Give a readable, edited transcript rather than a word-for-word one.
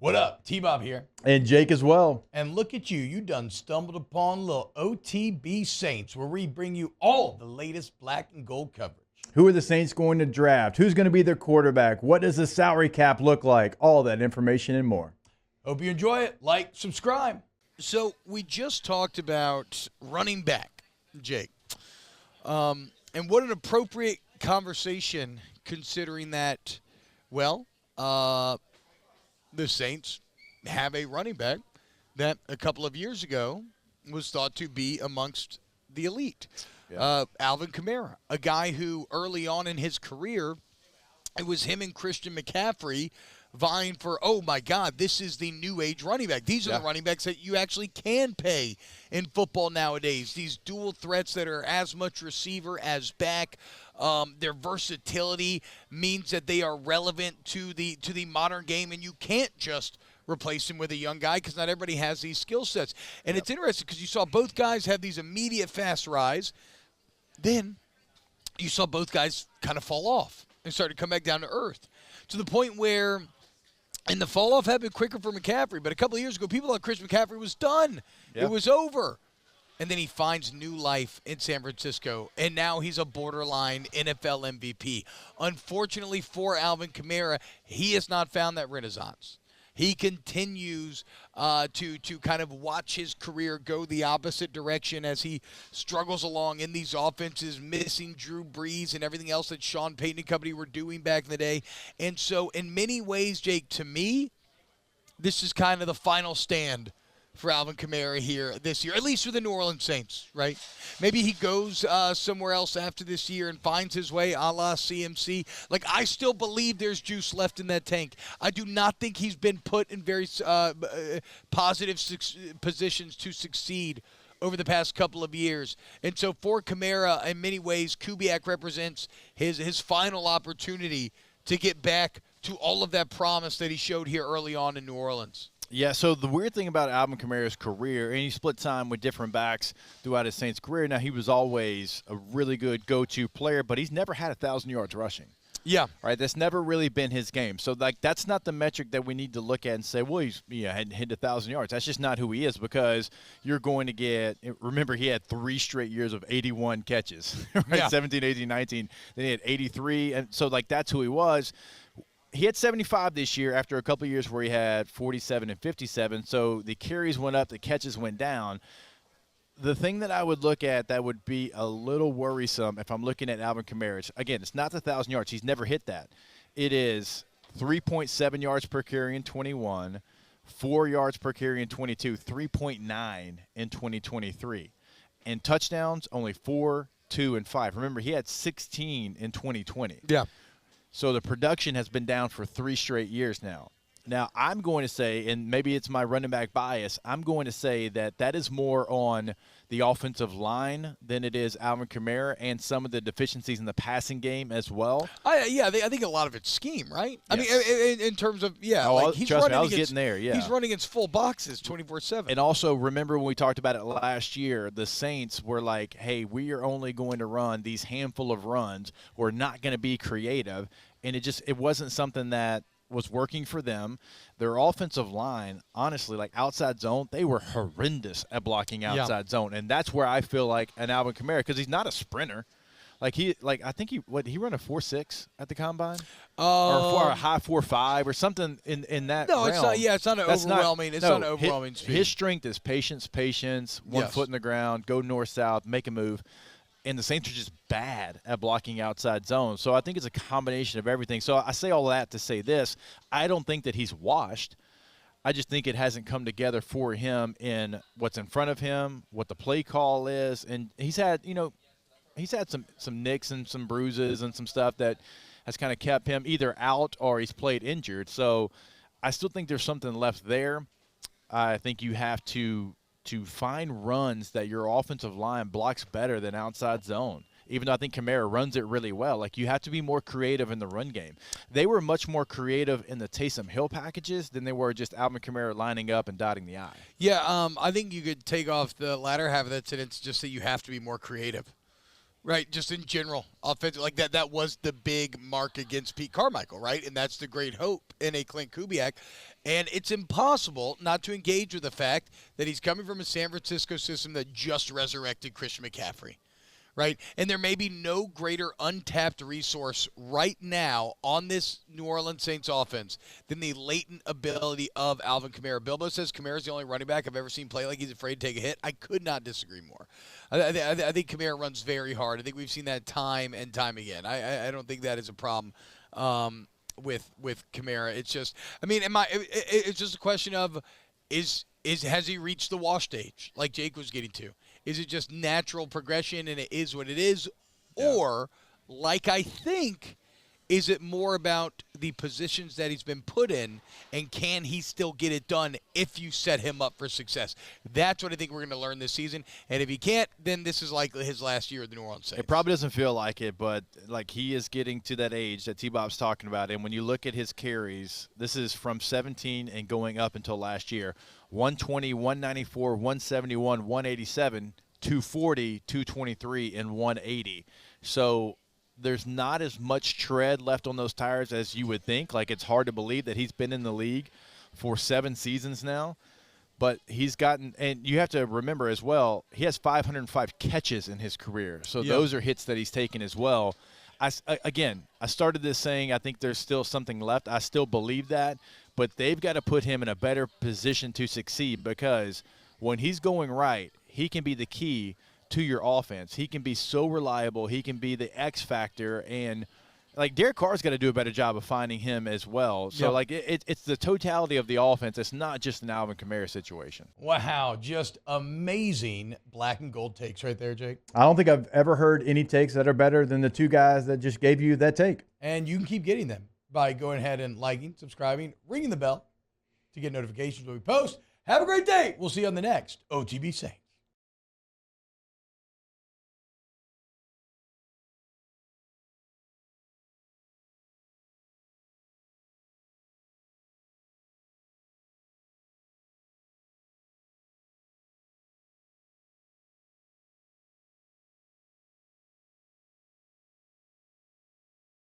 What up? T-Bob here. And Jake as well. And look at you. You done stumbled upon little OTB Saints, where we bring you all the latest black and gold coverage. Who are the Saints going to draft? Who's going to be their quarterback? What does the salary cap look like? All that information and more. Hope you enjoy it. Like, subscribe. So we just talked about running back, Jake. And what an appropriate conversation considering that, well, the Saints have a running back that a couple of years ago was thought to be amongst the elite. Yeah. Alvin Kamara, a guy who early on in his career, it was him and Christian McCaffrey vying for, oh, my God, this is the new age running back. These are the running backs that you actually can pay in football nowadays. These dual threats that are as much receiver as back. Their versatility means that they are relevant to the modern game, and you can't just replace him with a young guy because not everybody has these skill sets. And it's interesting because you saw both guys have these immediate fast rise. Then you saw both guys kind of fall off and start to come back down to earth to the point where – and the fall-off happened quicker for McCaffrey. But a couple of years ago, people thought Chris McCaffrey was done. Yeah. It was over. And then he finds new life in San Francisco, and now he's a borderline NFL MVP. Unfortunately for Alvin Kamara, he has not found that renaissance. He continues to kind of watch his career go the opposite direction as he struggles along in these offenses, missing Drew Brees and everything else that Sean Payton and company were doing back in the day. And so in many ways, Jake, to me, this is kind of the final stand for Alvin Kamara here this year, at least for the New Orleans Saints, right? Maybe he goes somewhere else after this year and finds his way a la CMC. Like, I still believe there's juice left in that tank. I do not think he's been put in very positive positions to succeed over the past couple of years. And so for Kamara, in many ways, Kubiak represents his final opportunity to get back to all of that promise that he showed here early on in New Orleans. Yeah, so the weird thing about Alvin Kamara's career, and he split time with different backs throughout his Saints career. Now, he was always a really good go-to player, but he's never had 1,000 yards rushing. Yeah. Right? That's never really been his game. So, like, that's not the metric that we need to look at and say, well, he's hadn't hit 1,000 yards. That's just not who he is because you're going to get – remember, he had 3 straight years of 81 catches, right? Yeah. 17, 18, 19. Then he had 83. And so, like, that's who he was. He had 75 this year after a couple of years where he had 47 and 57. So the carries went up, the catches went down. The thing that I would look at that would be a little worrisome if I'm looking at Alvin Kamara, again, it's not the 1,000 yards. He's never hit that. It is 3.7 yards per carry in 21, 4 yards per carry in 22, 3.9 in 2023. And touchdowns, only 4, 2, and 5. Remember, he had 16 in 2020. Yeah. So the production has been down for 3 straight years now. Now, I'm going to say, and maybe it's my running back bias, I'm going to say that is more on the offensive line than it is Alvin Kamara and some of the deficiencies in the passing game as well. I think a lot of it's scheme, right? Yes. I mean, in terms of, he's trust running me, I was getting there, yeah. He's running against full boxes 24/7. And also, remember when we talked about it last year, the Saints were like, hey, we are only going to run these handful of runs. We're not going to be creative. And it wasn't something that was working for them. Their offensive line, honestly, like outside zone, they were horrendous at blocking outside zone. And that's where I feel like an Alvin Kamara, because he's not a sprinter. I think he ran a 4.6 at the combine? Or a high 4.5 or something in that realm. It's not. Yeah, it's not overwhelming. It's not an overwhelming speed. His strength is patience, one foot in the ground, go north-south, make a move. And the Saints are just bad at blocking outside zones. So I think it's a combination of everything. So I say all that to say this. I don't think that he's washed. I just think it hasn't come together for him in what's in front of him, what the play call is. And he's had some nicks and some bruises and some stuff that has kind of kept him either out or he's played injured. So I still think there's something left there. I think you have to find runs that your offensive line blocks better than outside zone. Even though I think Kamara runs it really well. Like, you have to be more creative in the run game. They were much more creative in the Taysom Hill packages than they were just Alvin Kamara lining up and dotting the I. Yeah, I think you could take off the latter half of that sentence, just that you have to be more creative. Right, just in general, offensive, like that was the big mark against Pete Carmichael, right? And that's the great hope in a Klint Kubiak. And it's impossible not to engage with the fact that he's coming from a San Francisco system that just resurrected Christian McCaffrey, right? And there may be no greater untapped resource right now on this New Orleans Saints offense than the latent ability of Alvin Kamara. Bilbo says Kamara's the only running back I've ever seen play like he's afraid to take a hit. I could not disagree more. I think Kamara runs very hard. I think we've seen that time and time again. I don't think that is a problem with Kamara. It's just, I mean, it's just a question of has he reached the wash stage like Jake was getting to? Is it just natural progression and it is what it is? Yeah. Or, like I think, is it more about the positions that he's been put in and can he still get it done if you set him up for success? That's what I think we're going to learn this season. And if he can't, then this is likely his last year at the New Orleans Saints. It probably doesn't feel like it, but like he is getting to that age that T-Bob's talking about. And when you look at his carries, this is from 17 and going up until last year. 120, 194, 171, 187, 240, 223, and 180. So there's not as much tread left on those tires as you would think. Like, it's hard to believe that he's been in the league for 7 seasons now. But he's gotten – and you have to remember as well, he has 505 catches in his career. So those are hits that he's taken as well. I started this saying I think there's still something left. I still believe that. But they've got to put him in a better position to succeed because when he's going right, he can be the key to your offense. He can be so reliable. He can be the X factor. And, like, Derek Carr's got to do a better job of finding him as well. So, like, it's the totality of the offense. It's not just an Alvin Kamara situation. Wow, just amazing black and gold takes right there, Jake. I don't think I've ever heard any takes that are better than the two guys that just gave you that take. And you can keep getting them by going ahead and liking, subscribing, ringing the bell to get notifications when we post. Have a great day. We'll see you on the next OTB Saints.